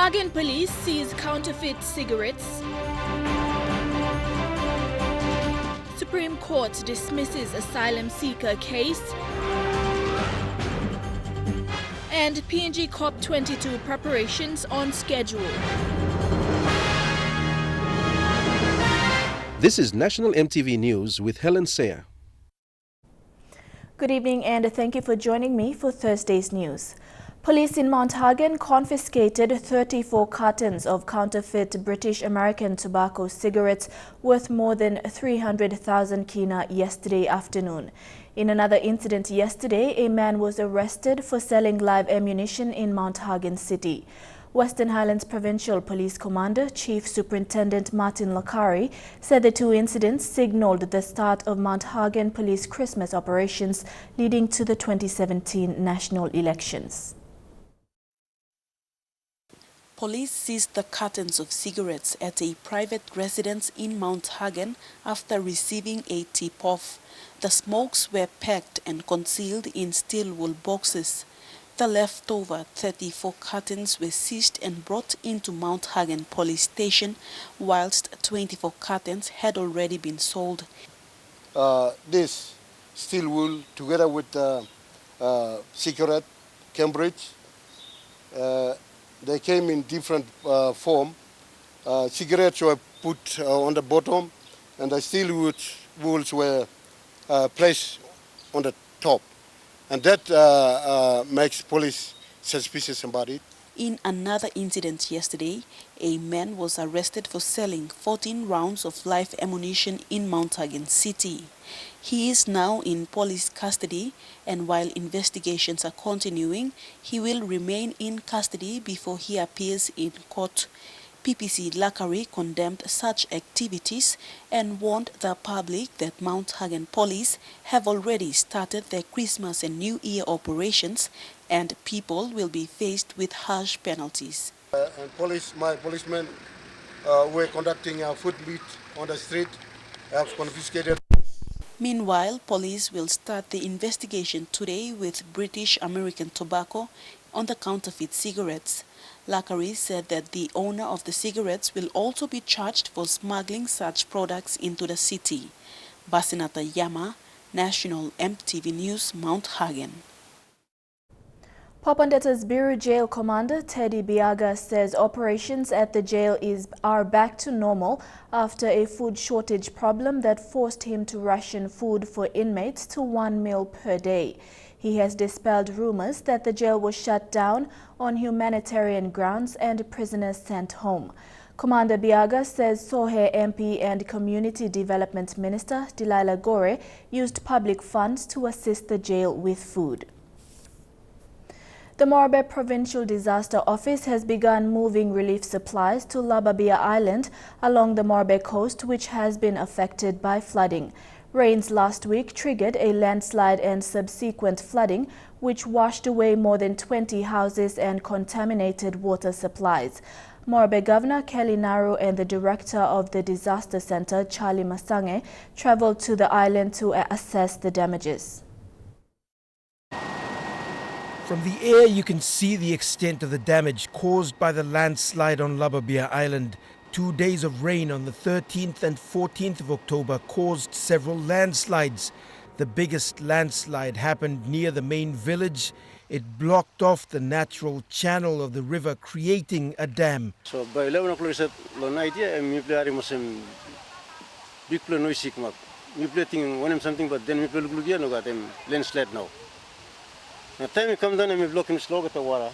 Hagen police seize counterfeit cigarettes. Supreme Court dismisses asylum seeker case. And PNG COP22 preparations on schedule. This is National EMTV News with Helen Sayer. Good evening and thank you for joining me for Thursday's news. Police in Mount Hagen confiscated 34 cartons of counterfeit British American tobacco cigarettes worth more than 300,000 kina yesterday afternoon. In another incident yesterday, a man was arrested for selling live ammunition in Mount Hagen City. Western Highlands Provincial Police Commander Chief Superintendent Martin Lakari said the two incidents signaled the start of Mount Hagen Police Christmas operations leading to the 2017 national elections. Police seized the cartons of cigarettes at a private residence in Mount Hagen after receiving a tip-off. The smokes were packed and concealed in steel wool boxes. The leftover 34 cartons were seized and brought into Mount Hagen police station, whilst 24 cartons had already been sold. This steel wool, together with cigarette, Cambridge, they came in different form. Cigarettes were put on the bottom, and the steel wools were placed on the top. And that makes police suspicious about it. In another incident yesterday, a man was arrested for selling 14 rounds of live ammunition in Mount Hagen City. He is now in police custody, and while investigations are continuing, he will remain in custody before he appears in court. PPC Lakari condemned such activities and warned the public that Mount Hagen police have already started their Christmas and New Year operations, and people will be faced with harsh penalties. My policemen were conducting a foot beat on the street, have confiscated. Meanwhile, police will start the investigation today with British American tobacco on the counterfeit cigarettes. Lakari said that the owner of the cigarettes will also be charged for smuggling such products into the city. Basinata Yama, National EMTV News, Mount Hagen. Papandeta's Bureau Jail Commander Teddy Biaga says operations at the jail are back to normal after a food shortage problem that forced him to ration food for inmates to 1 meal per day. He has dispelled rumors that the jail was shut down on humanitarian grounds and prisoners sent home. Commander Biaga says Sohe MP and Community Development Minister Delilah Gore used public funds to assist the jail with food. The Morbe Provincial Disaster Office has begun moving relief supplies to Lababia Island along the Morbe coast, which has been affected by flooding. Rains last week triggered a landslide and subsequent flooding, which washed away more than 20 houses and contaminated water supplies. Morbe Governor Kelly Naru and the Director of the Disaster Center, Charlie Masange, traveled to the island to assess the damages. From the air, you can see the extent of the damage caused by the landslide on Lababia Island. 2 days of rain on the 13th and 14th of October caused several landslides. The biggest landslide happened near the main village. It blocked off the natural channel of the river, creating a dam. So by 11 o'clock, I said, I'm big plan noise sick map. We play thing something, but then we play no got them landslide now. Now time we come down and we block him slow at the water.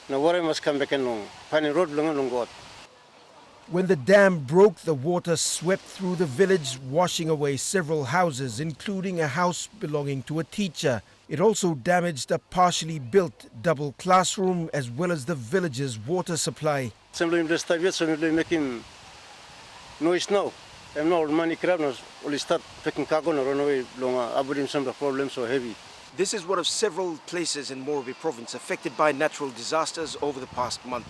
Now water must come back and long. Find a road long got. When the dam broke, the water swept through the village, washing away several houses, including a house belonging to a teacher. It also damaged a partially built double classroom as well as the village's water supply. Somebody making noise now. I'm not money crab only start picking cargo or run away long avoiding some problems so heavy. This is one of several places in Morbe province affected by natural disasters over the past month.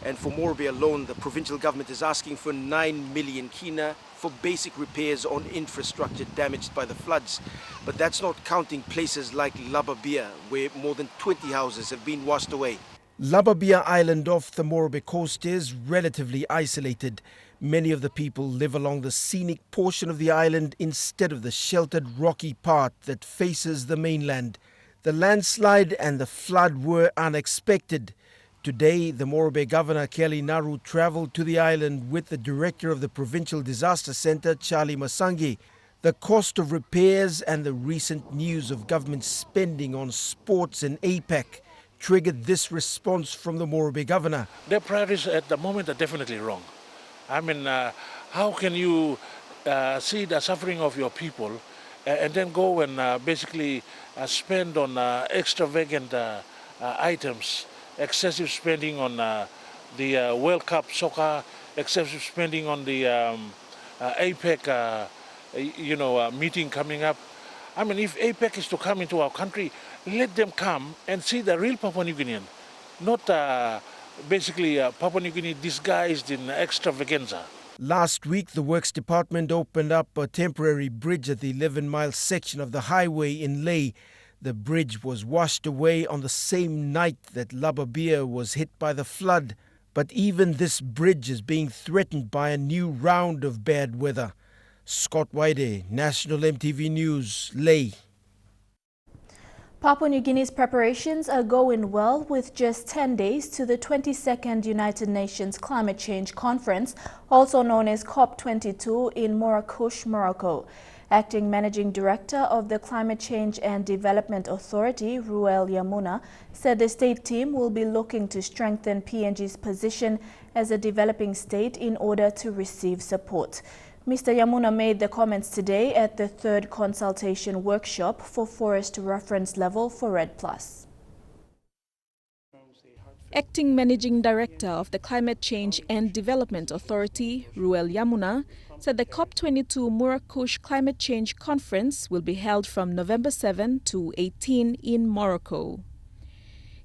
And for Morbe alone, the provincial government is asking for 9 million kina for basic repairs on infrastructure damaged by the floods. But that's not counting places like Lababia, where more than 20 houses have been washed away. Lababia Island off the Morobe coast is relatively isolated. Many of the people live along the scenic portion of the island instead of the sheltered rocky part that faces the mainland. The landslide and the flood were unexpected. Today, the Morobe Governor Kelly Naru travelled to the island with the director of the Provincial Disaster Centre, Charlie Masangi. The cost of repairs and the recent news of government spending on sports and APEC triggered this response from the Morobe Governor. Their priorities at the moment are definitely wrong. I mean, how can you see the suffering of your people and then go and basically spend on extravagant items, excessive spending on the World Cup soccer, excessive spending on the APEC meeting coming up. I mean, if APEC is to come into our country, let them come and see the real Papua New Guinean, not basically Papua New Guinea disguised in extravaganza. Last week, the Works Department opened up a temporary bridge at the 11-mile section of the highway in Lae. The bridge was washed away on the same night that Lababia was hit by the flood. But even this bridge is being threatened by a new round of bad weather. Scott Waide, National EMTV News, Lae. Papua New Guinea's preparations are going well with just 10 days to the 22nd United Nations Climate Change Conference, also known as COP22 in Marrakesh, Morocco. Acting Managing Director of the Climate Change and Development Authority, Ruel Yamuna, said the state team will be looking to strengthen PNG's position as a developing state in order to receive support. Mr. Yamuna made the comments today at the third consultation workshop for Forest Reference Level for REDD+. Acting Managing Director of the Climate Change and Development Authority, Ruel Yamuna, said the COP22 Marrakesh Climate Change Conference will be held from November 7 to 18 in Morocco.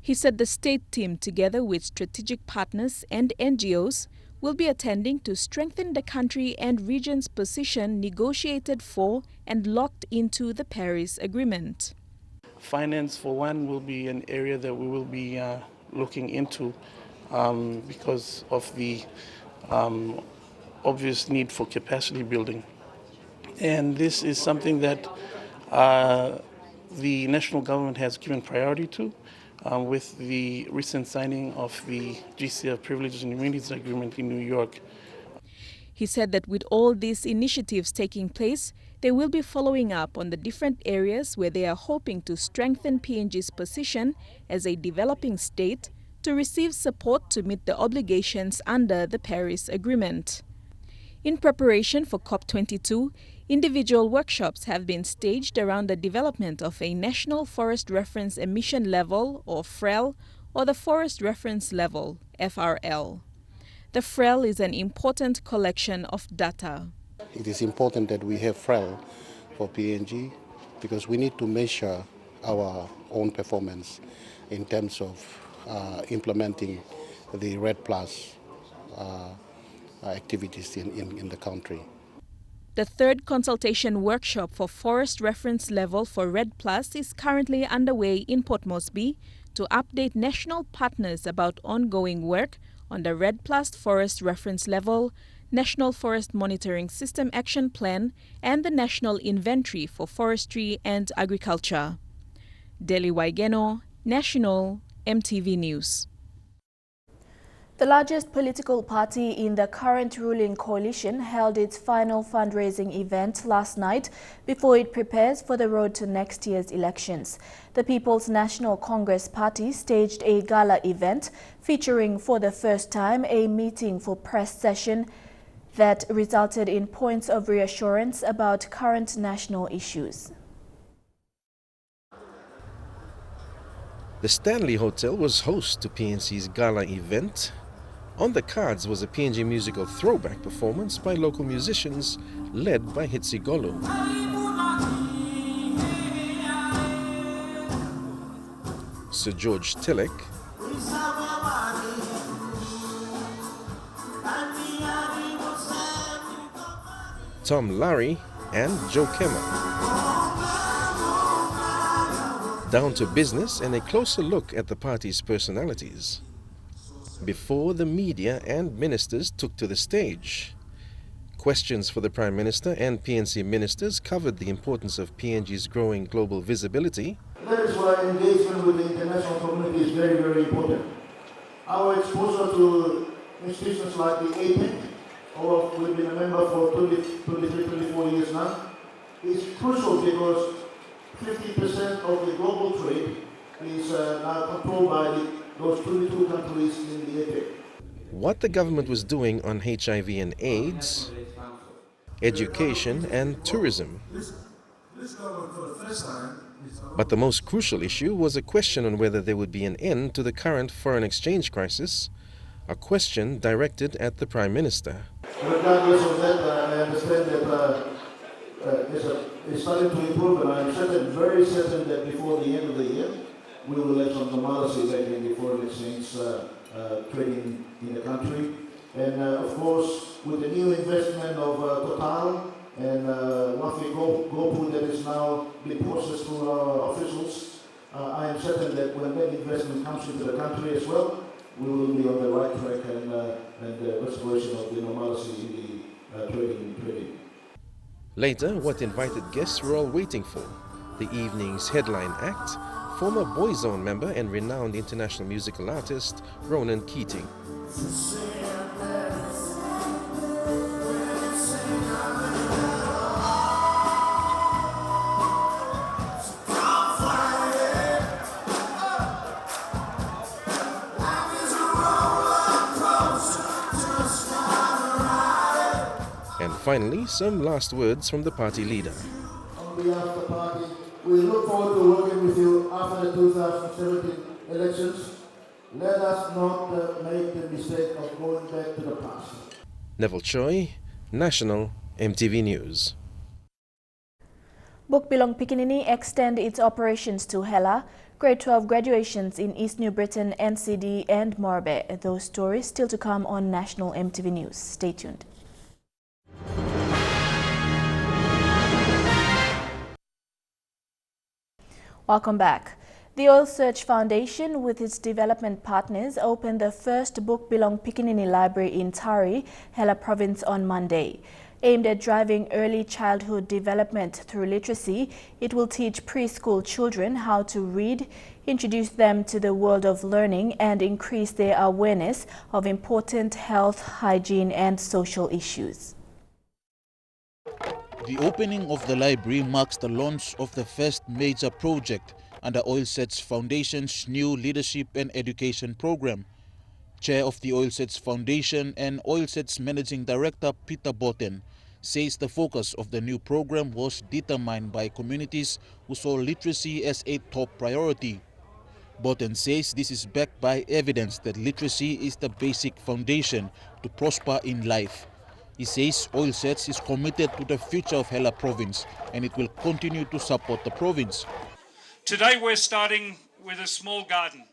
He said the state team, together with strategic partners and NGOs, will be attending to strengthen the country and region's position negotiated for and locked into the Paris Agreement. Finance, for one, will be an area that we will be looking into because of the obvious need for capacity building. And this is something that the national government has given priority to with the recent signing of the GCF Privileges and Immunities Agreement in New York. He said that with all these initiatives taking place, they will be following up on the different areas where they are hoping to strengthen PNG's position as a developing state to receive support to meet the obligations under the Paris Agreement. In preparation for COP22, individual workshops have been staged around the development of a National Forest Reference Emission Level, or FREL, or the Forest Reference Level, FRL. The FREL is an important collection of data. It is important that we have FREL for PNG because we need to measure our own performance in terms of implementing the REDD+ activities in the country. The third consultation workshop for Forest Reference Level for REDD+ is currently underway in Port Moresby to update national partners about ongoing work on the REDD+ Forest Reference Level, National Forest Monitoring System Action Plan, and the National Inventory for Forestry and Agriculture. Deli Waigeno, National EMTV News. The largest political party in the current ruling coalition held its final fundraising event last night before it prepares for the road to next year's elections. The People's National Congress Party staged a gala event featuring for the first time a meeting for press session that resulted in points of reassurance about current national issues. The Stanley Hotel was host to PNC's gala event. On the cards was a PNG musical throwback performance by local musicians led by Hitsi Golo. Sir George Tillich, Tom Larry and Joe Kemmer. Down to business and a closer look at the party's personalities. Before the media and ministers took to the stage. Questions for the Prime Minister and PNC ministers covered the importance of PNG's growing global visibility. That is why engagement with the international community is very, very important. Our exposure to institutions like the APEC, or we've been a member for 23, 24 years now, is crucial because 50% of the global trade is now controlled by those 22 countries in the APEC. What the government was doing on HIV and AIDS, education and tourism. But the most crucial issue was a question on whether there would be an end to the current foreign exchange crisis, a question directed at the Prime Minister. Regardless of that, I understand that it's starting to improve, and I'm very certain that before the end of the year, we will have some normalcy back in the foreign exchange trading in the country. And of course, with the new investment of Total and Wafi Gopu that is now being processed through our officials, I am certain that when that investment comes into the country as well, we will be on the right track and the restoration of the normalcy in the trading. Later, what invited guests were all waiting for, the evening's headline act, former Boyzone member and renowned international musical artist Ronan Keating. And finally, some last words from the party leader. On behalf of the party, we look forward to working with you after the 2017 elections. Let us not make the mistake of going back to the past. Neville Choi, National EMTV News. Bukbilong Pikinini extend its operations to Hela, grade 12 graduations in East New Britain, Ncd and Morbe. Those stories still to come on National EMTV News. Stay tuned. Welcome back. The Oil Search Foundation, with its development partners, opened the first Bukbilong Pikinini Library in Tari, Hela Province on Monday. Aimed at driving early childhood development through literacy, it will teach preschool children how to read, introduce them to the world of learning, and increase their awareness of important health, hygiene, and social issues. The opening of the library marks the launch of the first major project under Oil Search Foundation's new leadership and education program. Chair of the Oil Search Foundation and Oil Search Managing Director Peter Botten says the focus of the new program was determined by communities who saw literacy as a top priority. Botten says this is backed by evidence that literacy is the basic foundation to prosper in life. He says Oil Search is committed to the future of Hela Province and it will continue to support the province. Today we're starting with a small garden.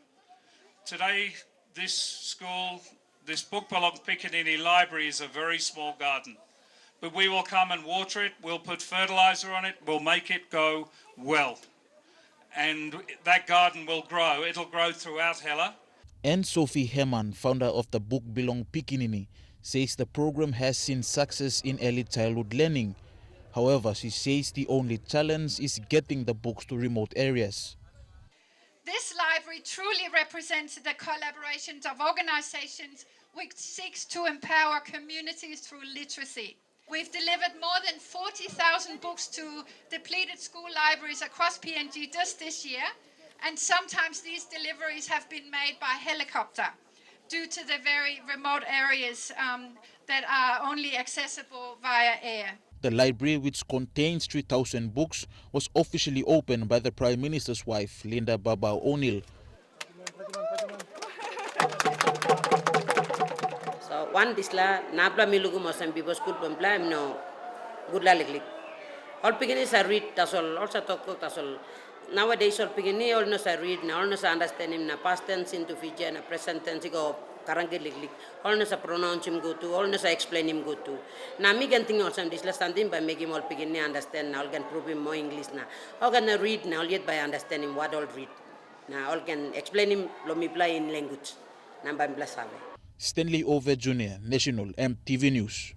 Today this school, this Bukbilong Pikinini Library is a very small garden. But we will come and water it, we'll put fertilizer on it, we'll make it go well. And that garden will grow, it'll grow throughout Hela. And Sophie Herman, founder of the Bukbilong Pikinini, says the program has seen success in early childhood learning. However, she says the only challenge is getting the books to remote areas. This library truly represents the collaborations of organizations which seeks to empower communities through literacy. We've delivered more than 40,000 books to depleted school libraries across PNG just this year, and sometimes these deliveries have been made by helicopter due to the very remote areas that are only accessible via air. The library, which contains 3,000 books, was officially opened by the Prime Minister's wife, Linda Baba O'Neill. So one disla nabla milugu mosam bibos good blam no good la liklik. All beginners are read tasol also talk tasol Nowadays, all begini all no sa read na all no sa understand him na past tense into future na present tense go karangge liglig all no sa pronounce him go to all no sa explain him go to. Na mi ganting also this last something by make him all begini understand na all can prove him more English na all can read na all yet by understand him what all read na all can explain him lo mi play in language na by plus sabe. Stanley Ove Jr., National EMTV News.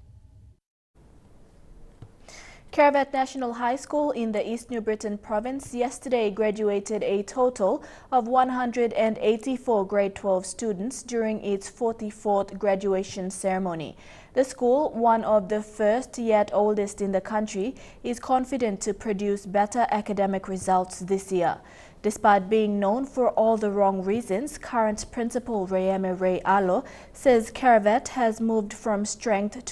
Caravat National High School in the East New Britain province yesterday graduated a total of 184 grade 12 students during its 44th graduation ceremony. The school, one of the first yet oldest in the country, is confident to produce better academic results this year. Despite being known for all the wrong reasons, current principal Rayeme Ray Alo says Caravat has moved from strength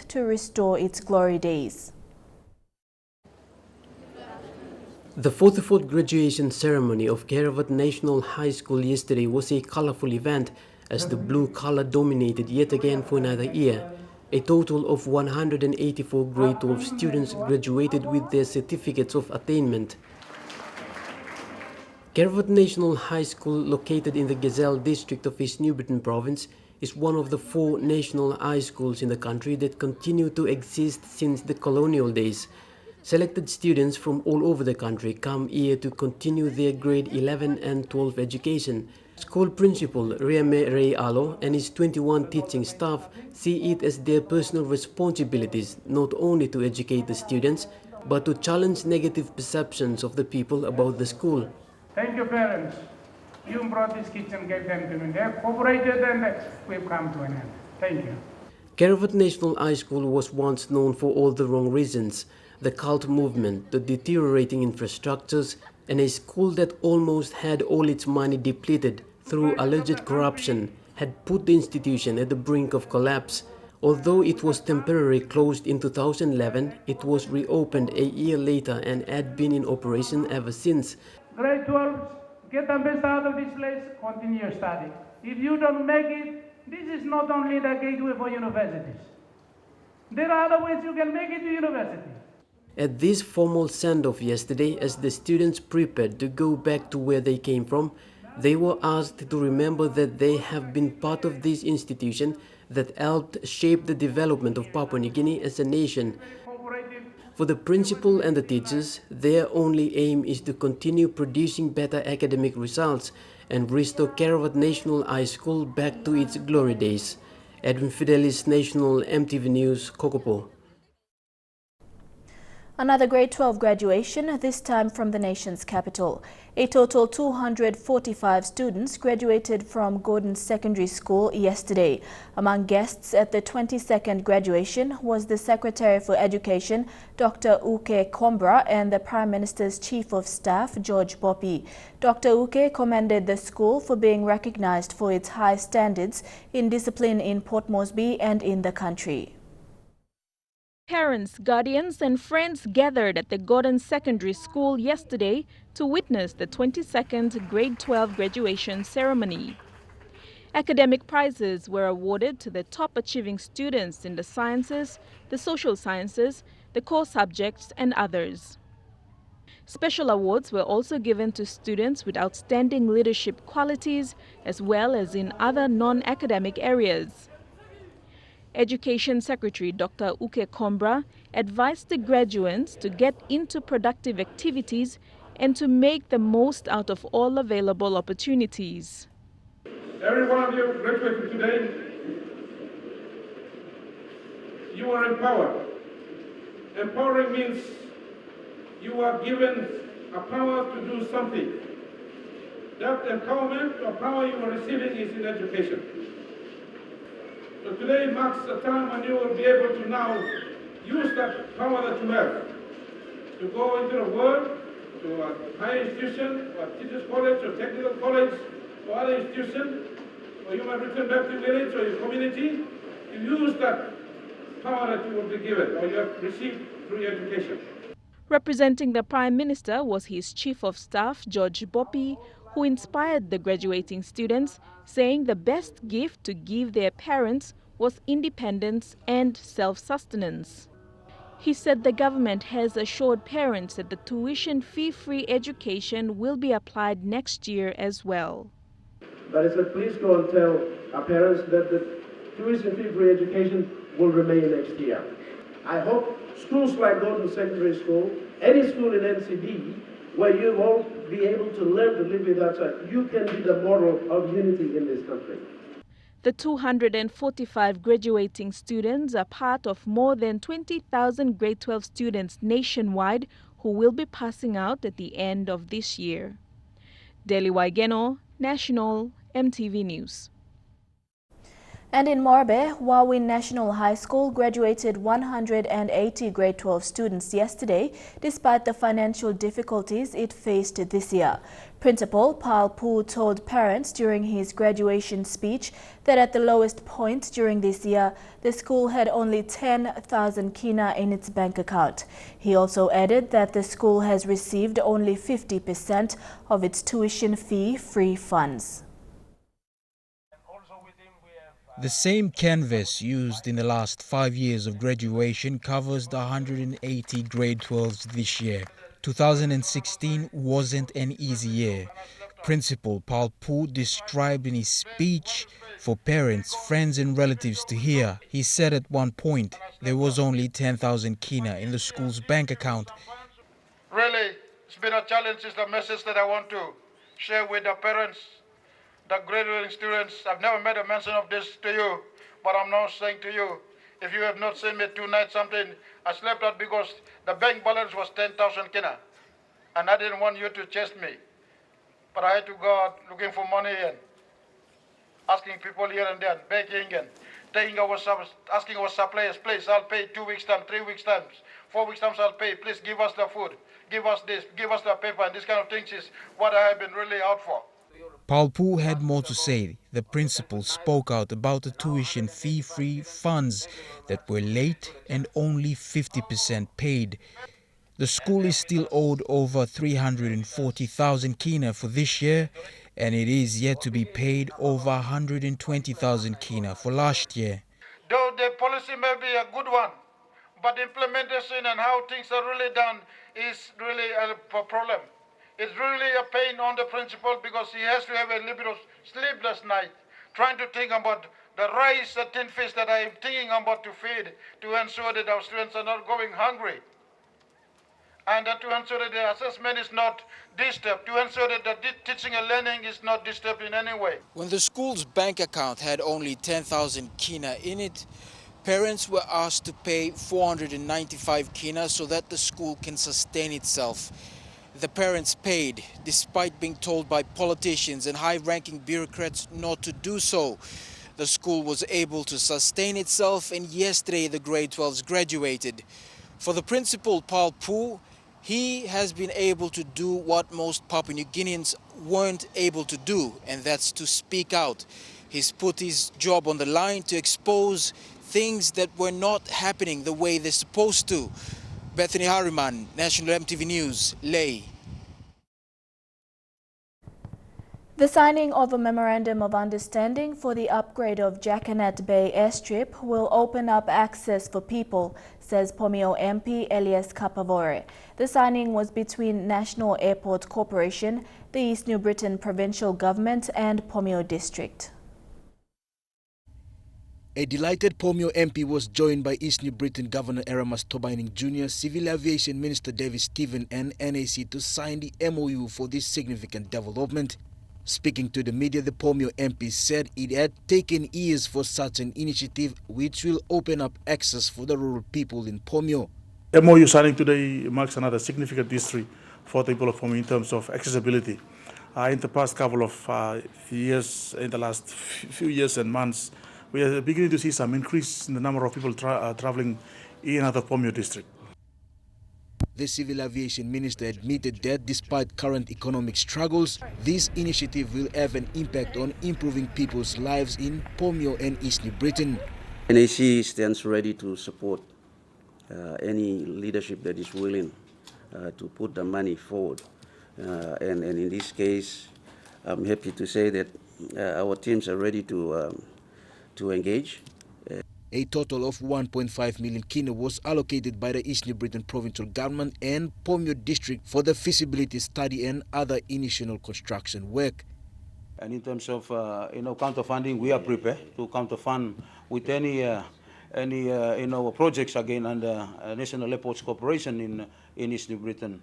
to restore its glory days. The 44th graduation ceremony of Caravat National High School yesterday was a colorful event as the blue color dominated yet again for another year. A total of 184 grade 12 students graduated with their certificates of attainment. Caravat National High School, located in the Gazelle district of East New Britain province, is one of the 4 national high schools in the country that continue to exist since the colonial days. Selected students from all over the country come here to continue their grade 11 and 12 education. School principal Rayeme Ray Alo and his 21 teaching staff see it as their personal responsibilities not only to educate the students but to challenge negative perceptions of the people about the school. Thank you, parents. You brought this kids and gave them to me. They have cooperated and we've come to an end. Thank you. Caravat National High School was once known for all the wrong reasons: the cult movement, the deteriorating infrastructures, and a school that almost had all its money depleted through alleged corruption had put the institution at the brink of collapse. Although it was temporarily closed in 2011, it was reopened a year later and had been in operation ever since. Grade 12, get the best out of this place, continue your study. If you don't make it, this is not only the gateway for universities. There are other ways you can make it to university. At this formal send-off yesterday, as the students prepared to go back to where they came from, they were asked to remember that they have been part of this institution that helped shape the development of Papua New Guinea as a nation. For the principal and the teachers, their only aim is to continue producing better academic results and restore Caravat National High School back to its glory days. Edwin Fidelis, National EMTV News, Kokopo. Another grade 12 graduation, this time from the nation's capital. A total 245 students graduated from Gordon Secondary School yesterday. Among guests at the 22nd graduation was the Secretary for Education, Dr. Uke Kombra, and the Prime Minister's Chief of Staff, George Bopi. Dr. Uke commended the school for being recognized for its high standards in discipline in Port Moresby and in the country. Parents, guardians and friends gathered at the Gordon Secondary School yesterday to witness the 22nd Grade 12 graduation ceremony. Academic prizes were awarded to the top achieving students in the sciences, the social sciences, the core subjects and others. Special awards were also given to students with outstanding leadership qualities as well as in other non-academic areas. Education Secretary Dr. Uke Kombra advised the graduates to get into productive activities and to make the most out of all available opportunities. Every one of you graduating today, you are empowered. Empowering means you are given a power to do something. That empowerment or power you are receiving is in education. So today marks a time when you will be able to now use that power that you have to go into the world, to a higher institution, or a teacher's college, or technical college, or other institution, or you might return back to your village or your community, to use that power that you will be given or you have received through your education. Representing the Prime Minister was his Chief of Staff, George Bopi, who inspired the graduating students, saying the best gift to give their parents was independence and self-sustenance. He said the government has assured parents that the tuition fee-free education will be applied next year as well. But I said, please go and tell our parents that the tuition fee-free education will remain next year. I hope schools like Golden Secondary School, any school in Ncd, where you won't be able to learn to live with outside, you can be the model of unity in this country. The 245 graduating students are part of more than 20,000 grade 12 students nationwide who will be passing out at the end of this year. Deli Waigeno, National EMTV News. And in Morbe, Wawin National High School graduated 180 grade 12 students yesterday, despite the financial difficulties it faced this year. Principal Paul Poo told parents during his graduation speech that at the lowest point during this year, the school had only 10,000 kina in its bank account. He also added that the school has received only 50% of its tuition fee-free funds. The same canvas used in the last 5 years of graduation covers the 180 grade 12s this year. 2016 wasn't an easy year. Principal Paul Poo described in his speech for parents, friends and relatives to hear. He said at one point there was only 10,000 kina in the school's bank account. Really, it's been a challenge. Is the message that I want to share with the parents, the graduating students. I've never made a mention of this to you, but I'm now saying to you, if you have not seen me tonight something, I slept out because the bank balance was 10,000 kina, and I didn't want you to chase me. But I had to go out looking for money and asking people here and there, begging and asking our suppliers, please, I'll pay 2 weeks time, 3 weeks time, 4 weeks time I'll pay, please give us the food, give us this, give us the paper, and this kind of things is what I have been really out for. Paul Poo had more to say. The principal spoke out about the tuition fee-free funds that were late and only 50% paid. The school is still owed over 340,000 kina for this year, and it is yet to be paid over 120,000 kina for last year. Though the policy may be a good one, but implementation and how things are really done is really a problem. It's really a pain on the principal because he has to have a little bit of sleepless night trying to think about the rice and tin fish that I'm thinking about to feed to ensure that our students are not going hungry. And to ensure that the assessment is not disturbed, to ensure that the teaching and learning is not disturbed in any way. When the school's bank account had only 10,000 kina in it, parents were asked to pay 495 kina so that the school can sustain itself. The parents paid, despite being told by politicians and high-ranking bureaucrats not to do so. The school was able to sustain itself, and yesterday the grade 12s graduated. For the principal, Paul Poo, he has been able to do what most Papua New Guineans weren't able to do, and that's to speak out. He's put his job on the line to expose things that were not happening the way they're supposed to. Bethany Harriman, National EMTV News, Ley. The signing of a Memorandum of Understanding for the upgrade of Jacanet Bay airstrip will open up access for people, says Pomio MP Elias Kapavore. The signing was between National Airport Corporation, the East New Britain Provincial Government and Pomio District. A delighted Pomio MP was joined by East New Britain Governor Eramas Tobining Jr., Civil Aviation Minister David Stephen and NAC to sign the MOU for this significant development. Speaking to the media, the Pomio MP said it had taken years for such an initiative which will open up access for the rural people in Pomio. MOU signing today marks another significant history for the people of Pomio in terms of accessibility. In the past couple of years, in the last few years and months, we are beginning to see some increase in the number of people traveling in and out of Pomio district. The Civil Aviation Minister admitted that despite current economic struggles, this initiative will have an impact on improving people's lives in Pomio and East New Britain. NAC stands ready to support any leadership that is willing to put the money forward. And in this case, I'm happy to say that our teams are ready to engage. A total of 1.5 million kina was allocated by the East New Britain Provincial Government and Pomio District for the feasibility study and other initial construction work. And in terms of counterfunding, we are prepared to counterfund with any projects again under National Airports Corporation in East New Britain.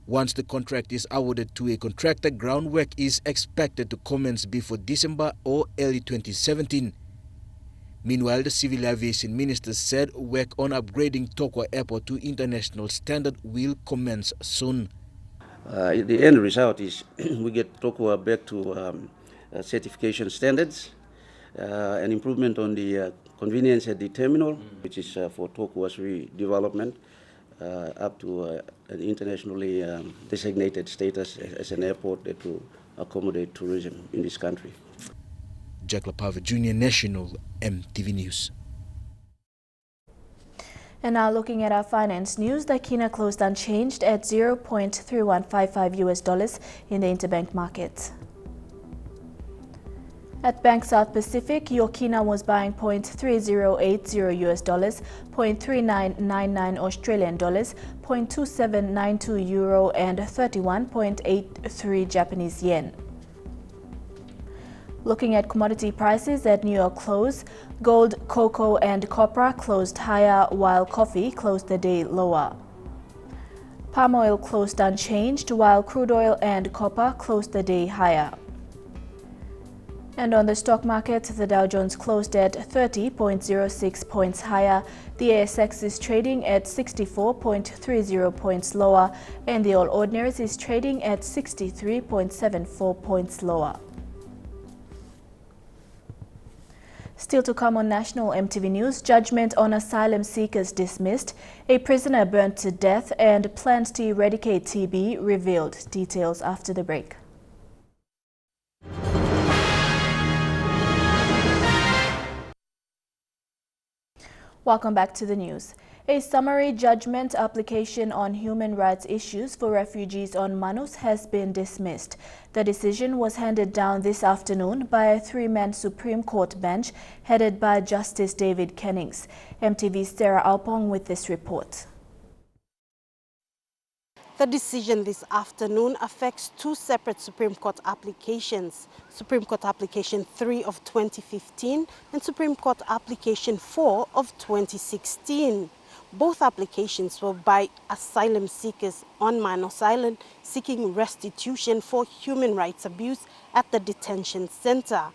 Once the contract is awarded to a contractor, groundwork is expected to commence before December or early 2017. Meanwhile, the Civil Aviation Minister said work on upgrading Tokwa Airport to international standard will commence soon. The end result is we get Tokwa back to certification standards, an improvement on the convenience at the terminal, which is for Tokwa's redevelopment, up to an internationally designated status as an airport that will accommodate tourism in this country. Jack Lapava Jr., National EMTV News. And now looking at our finance news, the kina closed unchanged at $0.3155 in the interbank market. At Bank South Pacific, your kina was buying $0.3080, $0.3999 Australian dollars, $0.2792 euro, and 31.83 Japanese yen. Looking at commodity prices at New York close, gold, cocoa, and copra closed higher while coffee closed the day lower. Palm oil closed unchanged while crude oil and copper closed the day higher. And on the stock market, the Dow Jones closed at 30.06 points higher, the ASX is trading at 64.30 points lower, and the All Ordinaries is trading at 63.74 points lower. Still to come on National EMTV News, judgment on asylum seekers dismissed, a prisoner burnt to death, and plans to eradicate TB revealed. Details after the break. Welcome back to the news. A summary judgment application on human rights issues for refugees on Manus has been dismissed. The decision was handed down this afternoon by a three-man Supreme Court bench headed by Justice David Kennings. MTV's Sarah Alpong with this report. The decision this afternoon affects two separate Supreme Court applications, Supreme Court Application 3 of 2015 and Supreme Court Application 4 of 2016. Both applications were by asylum seekers on Manus Island seeking restitution for human rights abuse at the detention center.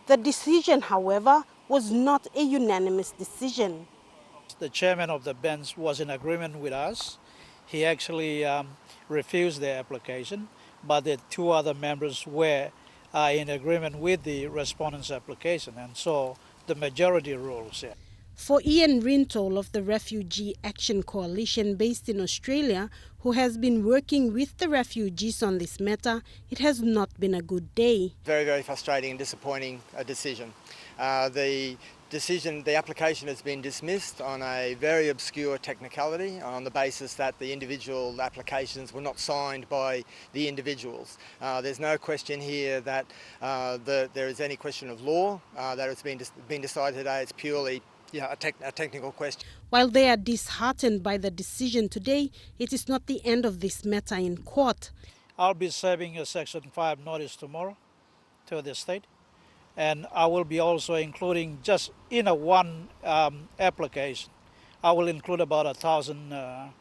The decision, however, was not a unanimous decision. The chairman of the bench was in agreement with us. He actually refused the application, but the two other members were in agreement with the respondent's application, and so the majority rules. Yeah. For Ian Rintol of the Refugee Action Coalition based in Australia, who has been working with the refugees on this matter, it has not been a good day. Very, very frustrating and disappointing decision. The application has been dismissed on a very obscure technicality on the basis that the individual applications were not signed by the individuals. There's no question here that there is any question of law that has been decided today. It's purely a technical question. While they are disheartened by the decision today, it is not the end of this matter in court. I'll be serving a Section 5 notice tomorrow to the state. And I will be also including just in one application, I will include about 1,000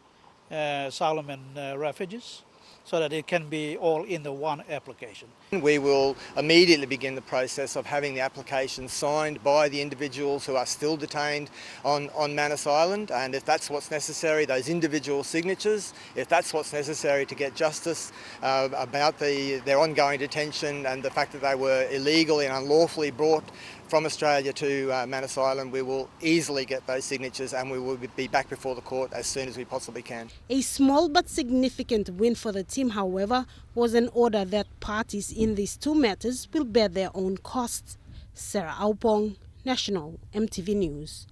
asylum and refugees so that it can be all in the one application. We will immediately begin the process of having the application signed by the individuals who are still detained on Manus Island, and if that's what's necessary, those individual signatures, if that's what's necessary to get justice about their ongoing detention and the fact that they were illegally and unlawfully brought from Australia to Manus Island, we will easily get those signatures and we will be back before the court as soon as we possibly can. A small but significant win for the team, however, was an order that parties in these two matters will bear their own costs. Sarah Aupong, National EMTV News.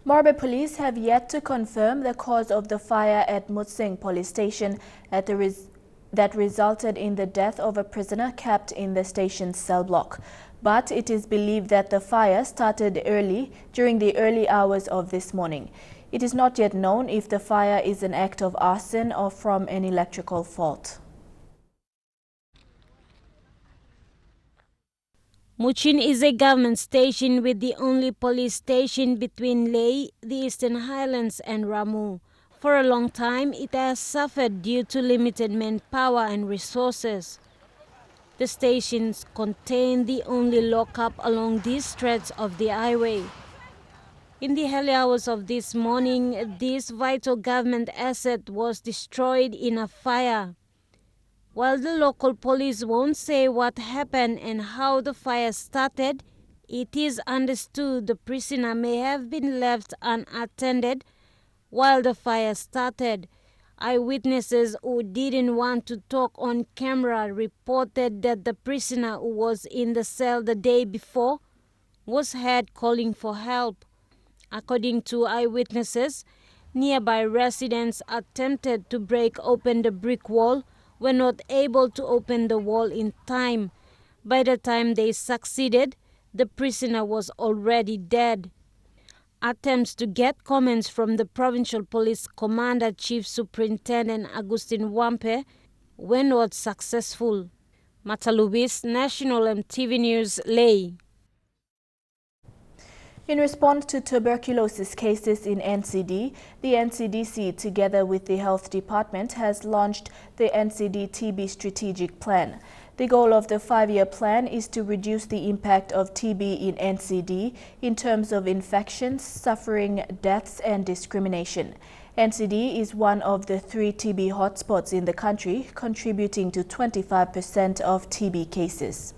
Morbe police have yet to confirm the cause of the fire at Mutsing police station at the that resulted in the death of a prisoner kept in the station's cell block. But it is believed that the fire started during the early hours of this morning. It is not yet known if the fire is an act of arson or from an electrical fault. Muchin is a government station with the only police station between Lae, the Eastern Highlands and Ramu. For a long time, it has suffered due to limited manpower and resources. The stations contain the only lockup along these stretches of the highway. In the early hours of this morning, this vital government asset was destroyed in a fire. While the local police won't say what happened and how the fire started, it is understood the prisoner may have been left unattended while the fire started. Eyewitnesses who didn't want to talk on camera reported that the prisoner who was in the cell the day before was heard calling for help. According to eyewitnesses, nearby residents attempted to break open the brick wall, were not able to open the wall in time. By the time they succeeded, the prisoner was already dead. Attempts to get comments from the Provincial Police Commander Chief Superintendent Agustin Wampe were not successful. Matalubis, National EMTV News, Lae. In response to tuberculosis cases in Ncd, the NCDC, together with the Health Department, has launched the Ncd Tb Strategic Plan. The goal of the 5-year plan is to reduce the impact of TB in Ncd in terms of infections, suffering, deaths and discrimination. Ncd is one of the 3 TB hotspots in the country, contributing to 25% of TB cases.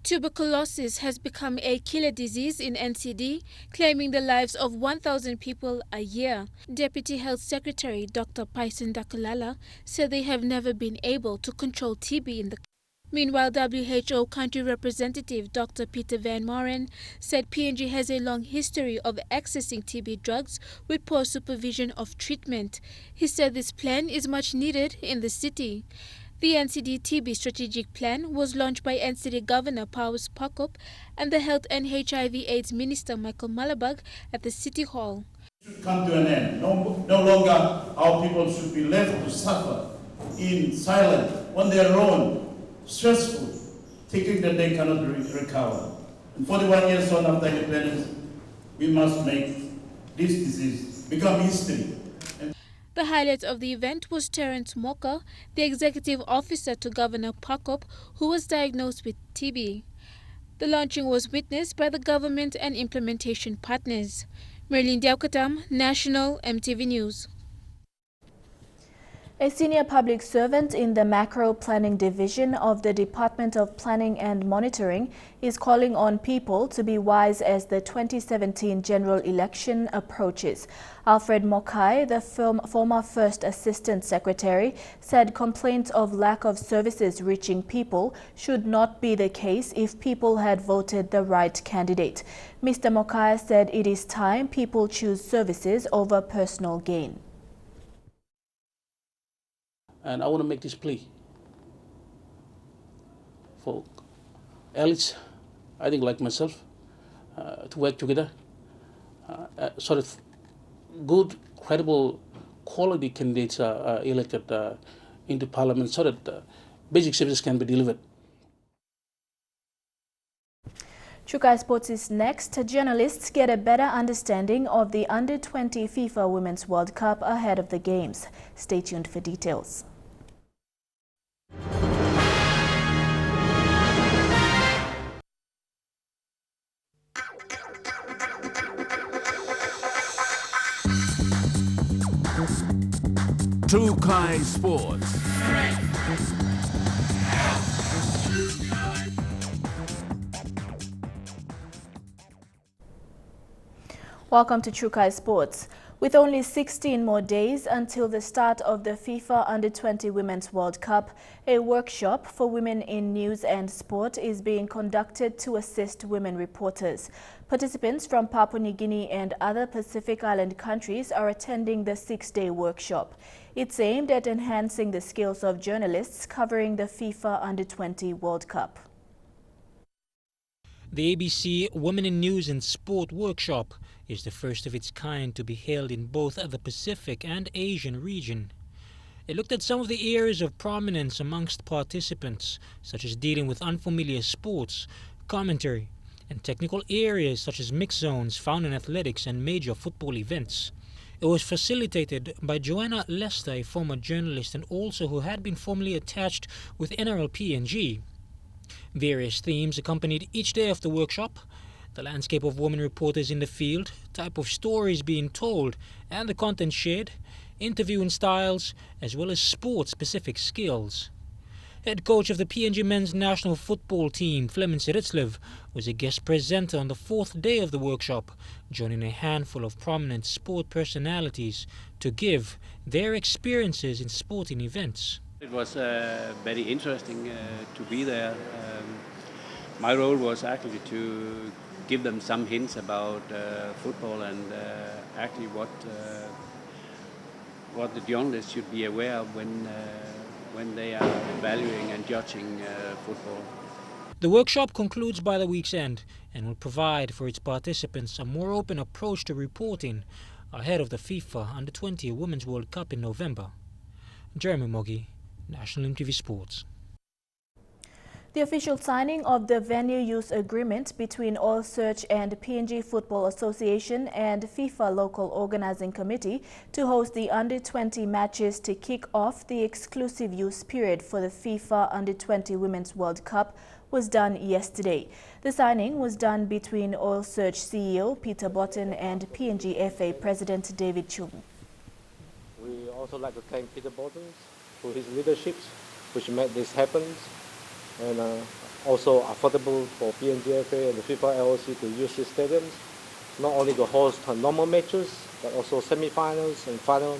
Tuberculosis has become a killer disease in Ncd, claiming the lives of 1,000 people a year. Deputy Health Secretary Dr. Pyson Dakulala said they have never been able to control TB in the country. Meanwhile, WHO Country Representative Dr. Peter Van Moren said PNG has a long history of accessing TB drugs with poor supervision of treatment. He said this plan is much needed in the city. The Ncd Tb Strategic Plan was launched by Ncd Governor Paus Pakop and the Health and HIV/AIDS Minister Michael Malabag at the City Hall. It should come to an end. No longer our people should be left to suffer in silence on their own, stressful, thinking that they cannot recover. And 41 years on after independence, we must make this disease become history. The highlight of the event was Terence Moka, the executive officer to Governor Pakop, who was diagnosed with TB. The launching was witnessed by the government and implementation partners. Merlin Diaukatam, National EMTV News. A senior public servant in the Macro Planning Division of the Department of Planning and Monitoring is calling on people to be wise as the 2017 general election approaches. Alfred Mokai, the former First Assistant Secretary, said complaints of lack of services reaching people should not be the case if people had voted the right candidate. Mr. Mokai said it is time people choose services over personal gain. And I want to make this plea for elites, I think like myself, to work together so that good, credible, quality candidates are elected into parliament so that basic services can be delivered. Chukai Sports is next. Journalists get a better understanding of the Under-20 FIFA Women's World Cup ahead of the Games. Stay tuned for details. Chukai Sports. Welcome to Chukai Sports. With only 16 more days until the start of the FIFA Under-20 Women's World Cup, a workshop for women in news and sport is being conducted to assist women reporters. Participants from Papua New Guinea and other Pacific Island countries are attending the 6-day workshop. It's aimed at enhancing the skills of journalists covering the FIFA Under-20 World Cup. The ABC Women in News and Sport workshop is the first of its kind to be held in both the Pacific and Asian region. It looked at some of the areas of prominence amongst participants, such as dealing with unfamiliar sports, commentary, and technical areas such as mixed zones found in athletics and major football events. It was facilitated by Joanna Lester, a former journalist and also who had been formerly attached with NRL PNG. Various themes accompanied each day of the workshop: the landscape of women reporters in the field, type of stories being told, and the content shared, interviewing styles, as well as sport-specific skills. Head coach of the PNG men's national football team, Clemens Ritzlev, was a guest presenter on the fourth day of the workshop, joining a handful of prominent sport personalities to give their experiences in sporting events. It was very interesting to be there. My role was actually to give them some hints about football and actually what the journalists should be aware of when they are evaluating and judging football. The workshop concludes by the week's end and will provide for its participants a more open approach to reporting ahead of the FIFA Under-20 Women's World Cup in November. Jeremy Moggy, National EMTV Sports. The official signing of the venue use agreement between Oil Search and PNG Football Association and FIFA Local Organizing Committee to host the Under-20 matches to kick off the exclusive use period for the FIFA Under-20 Women's World Cup was done yesterday. The signing was done between Oil Search CEO Peter Botten and PNG FA President David Chung. We also like to thank Peter Botten for his leadership, which made this happen, and also affordable for PNG FA and the FIFA LOC to use these stadiums, not only to host normal matches, but also semi-finals and final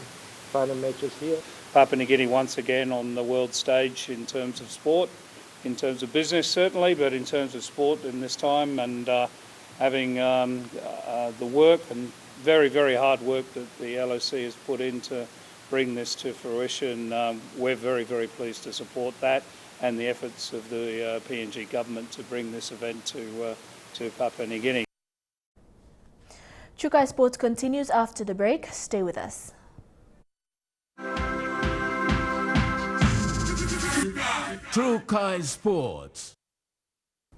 matches here. Papua New Guinea once again on the world stage in terms of sport, in terms of business certainly, but in terms of sport in this time, and having the work and very, very hard work that the LOC has put in to bring this to fruition. We're very, very pleased to support that and the efforts of the PNG government to bring this event to Papua New Guinea. Chukai Sports continues after the break. Stay with us. Chukai Sports.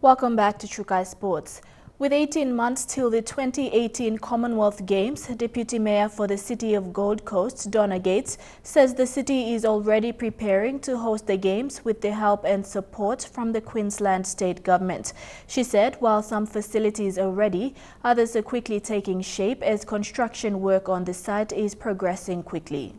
Welcome back to Chukai Sports. With 18 months till the 2018 Commonwealth Games, Deputy Mayor for the City of Gold Coast, Donna Gates, says the city is already preparing to host the Games with the help and support from the Queensland State Government. She said while some facilities are ready, others are quickly taking shape as construction work on the site is progressing quickly.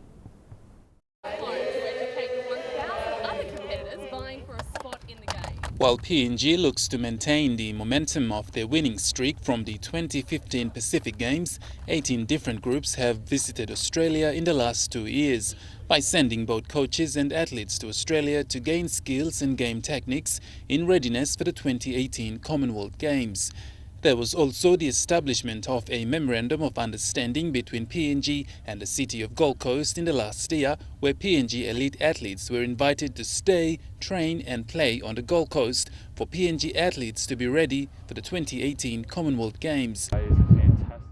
While PNG looks to maintain the momentum of their winning streak from the 2015 Pacific Games, 18 different groups have visited Australia in the last 2 years by sending both coaches and athletes to Australia to gain skills and game techniques in readiness for the 2018 Commonwealth Games. There was also the establishment of a Memorandum of Understanding between PNG and the City of Gold Coast in the last year, where PNG elite athletes were invited to stay, train and play on the Gold Coast for PNG athletes to be ready for the 2018 Commonwealth Games.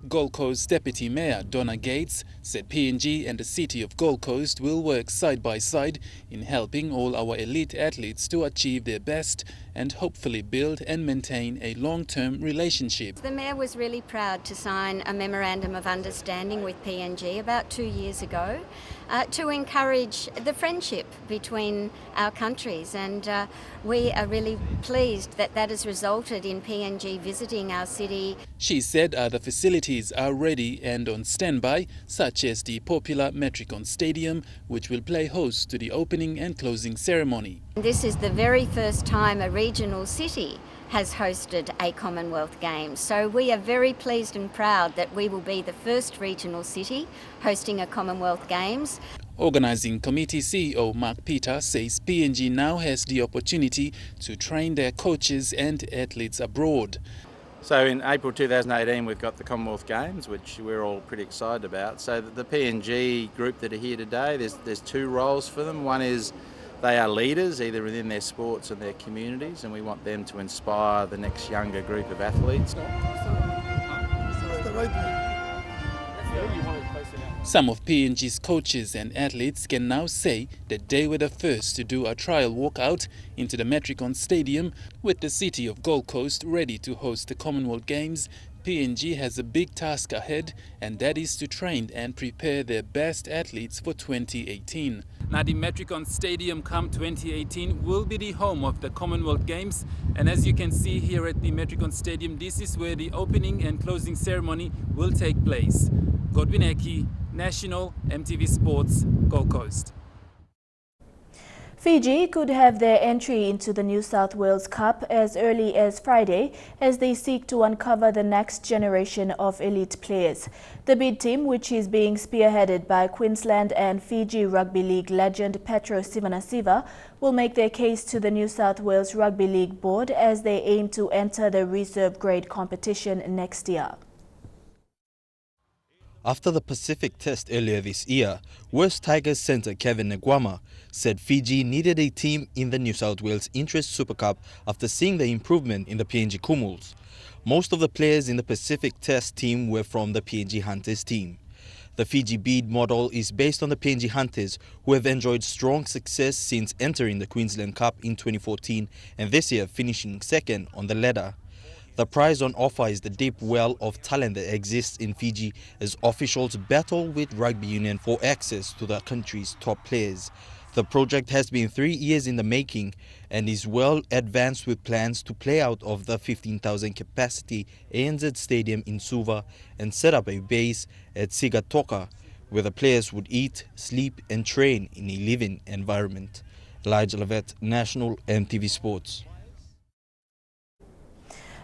Gold Coast Deputy Mayor Donna Gates said PNG and the City of Gold Coast will work side by side in helping all our elite athletes to achieve their best and hopefully build and maintain a long-term relationship. The Mayor was really proud to sign a Memorandum of Understanding with PNG about 2 years ago to encourage the friendship between our countries, and we are really pleased that that has resulted in PNG visiting our city. She said other facilities are ready and on standby, such as the popular Metricon Stadium, which will play host to the opening and closing ceremony. This is the very first time a regional city has hosted a Commonwealth Games. So we are very pleased and proud that we will be the first regional city hosting a Commonwealth Games. Organising Committee CEO Mark Peter says PNG now has the opportunity to train their coaches and athletes abroad. So in April 2018 we've got the Commonwealth Games, which we're all pretty excited about. So the PNG group that are here today, there's two roles for them. One is they are leaders, either within their sports and their communities, and we want them to inspire the next younger group of athletes. Some of PNG's coaches and athletes can now say that they were the first to do a trial walkout into the Metricon Stadium. With the city of Gold Coast ready to host the Commonwealth Games, PNG has a big task ahead, and that is to train and prepare their best athletes for 2018. Now, the Metricon Stadium come 2018 will be the home of the Commonwealth Games, and as you can see here at the Metricon Stadium, this is where the opening and closing ceremony will take place. Godwin Eki, National EMTV Sports, Gold Coast. Fiji could have their entry into the New South Wales Cup as early as Friday as they seek to uncover the next generation of elite players. The bid team, which is being spearheaded by Queensland and Fiji Rugby League legend Petro Sivanasiva, will make their case to the New South Wales Rugby League Board as they aim to enter the reserve grade competition next year. After the Pacific Test earlier this year, West Tigers centre Kevin Nguama said Fiji needed a team in the New South Wales Interest Super Cup after seeing the improvement in the PNG Kumuls. Most of the players in the Pacific Test team were from the PNG Hunters team. The Fiji bid model is based on the PNG Hunters, who have enjoyed strong success since entering the Queensland Cup in 2014 and this year finishing second on the ladder. The prize on offer is the deep well of talent that exists in Fiji as officials battle with rugby union for access to the country's top players. The project has been 3 years in the making and is well advanced with plans to play out of the 15,000 capacity ANZ Stadium in Suva and set up a base at Sigatoka where the players would eat, sleep and train in a living environment. Elijah Levet, National EMTV Sports.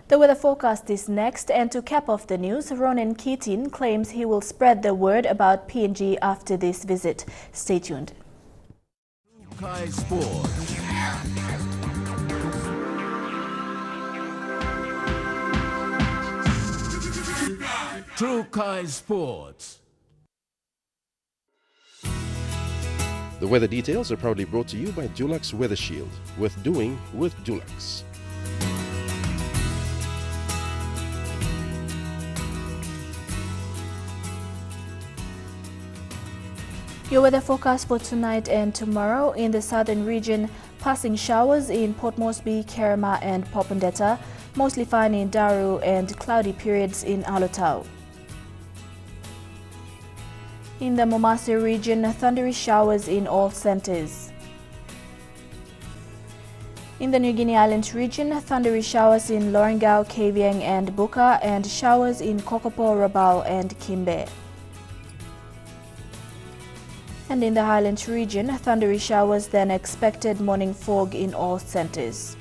The weather forecast is next, and to cap off the news, Ronan Keating claims he will spread the word about PNG after this visit. Stay tuned. Kai Sports. True Kai Sports. The weather details are proudly brought to you by Dulux Weather Shield. Worth doing with Dulux. Your weather forecast for tonight and tomorrow: in the southern region, passing showers in Port Moresby, Kerema and Popondetta, mostly fine in Daru and cloudy periods in Alotau. In the Momase region, thundery showers in all centres. In the New Guinea Islands region, thundery showers in Lorengau, Kavieng and Buka, and showers in Kokopo, Rabaul and Kimbe. And in the Highlands region, thundery showers, then expected morning fog in all centres.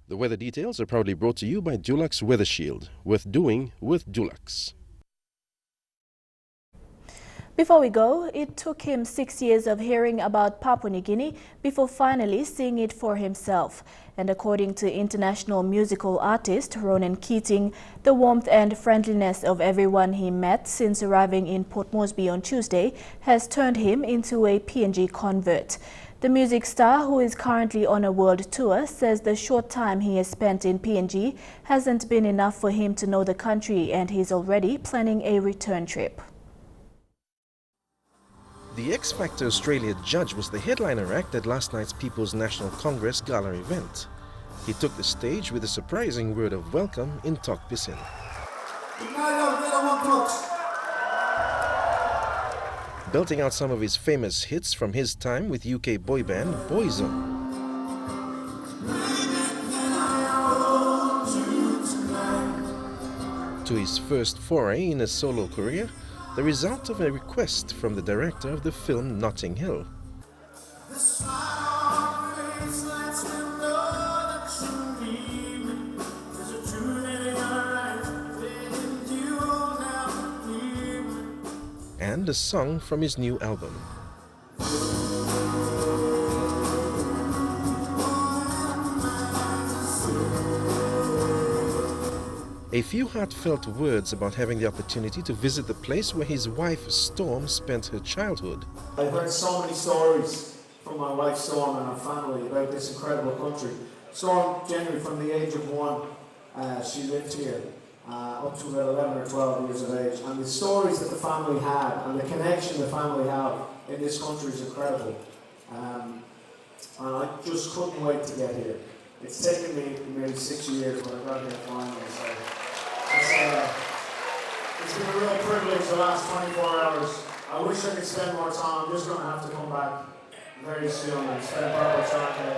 The weather details are proudly brought to you by Dulux Weather Shield. Worth doing with Dulux. Before we go, it took him 6 years of hearing about Papua New Guinea before finally seeing it for himself. And according to international musical artist Ronan Keating, the warmth and friendliness of everyone he met since arriving in Port Moresby on Tuesday has turned him into a PNG convert. The music star, who is currently on a world tour, says the short time he has spent in PNG hasn't been enough for him to know the country, and he's already planning a return trip. The X Factor Australia judge was the headliner act at last night's People's National Congress gala event. He took the stage with a surprising word of welcome in Tok Pisin. Belting out some of his famous hits from his time with UK boy band Boyzone. To his first foray in a solo career, the result of a request from the director of the film Notting Hill. And and the song from his new album. A few heartfelt words about having the opportunity to visit the place where his wife Storm spent her childhood. I've heard so many stories from my wife Storm and her family about this incredible country. Storm, generally from the age of 1, she lived here up to about 11 or 12 years of age. And the stories that the family had and the connection the family have in this country is incredible. And I just couldn't wait to get here. It's taken me maybe 6 years when I got here finally. So it's been a real privilege the last 24 hours. I wish I could spend more time. I'm just going to have to come back very soon and spend proper time here.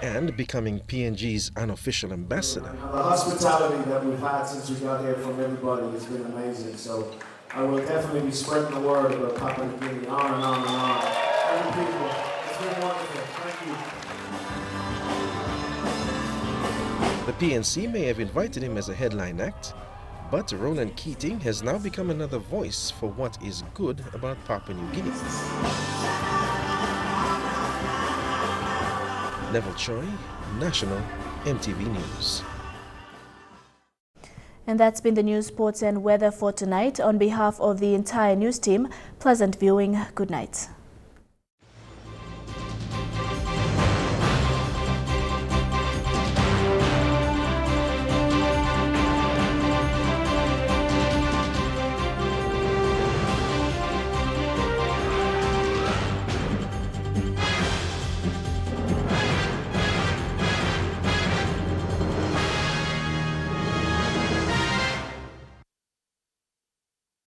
And becoming PNG's unofficial ambassador. And the hospitality that we've had since we got here from everybody has been amazing. So I will definitely be spreading the word about Papua New Guinea on and on and on. Thank you, people. It's been wonderful. Thank you. The PNC may have invited him as a headline act, but Ronan Keating has now become another voice for what is good about Papua New Guinea. Neville Choi, National EMTV News. And that's been the news, sports and weather for tonight. On behalf of the entire news team, pleasant viewing. Good night.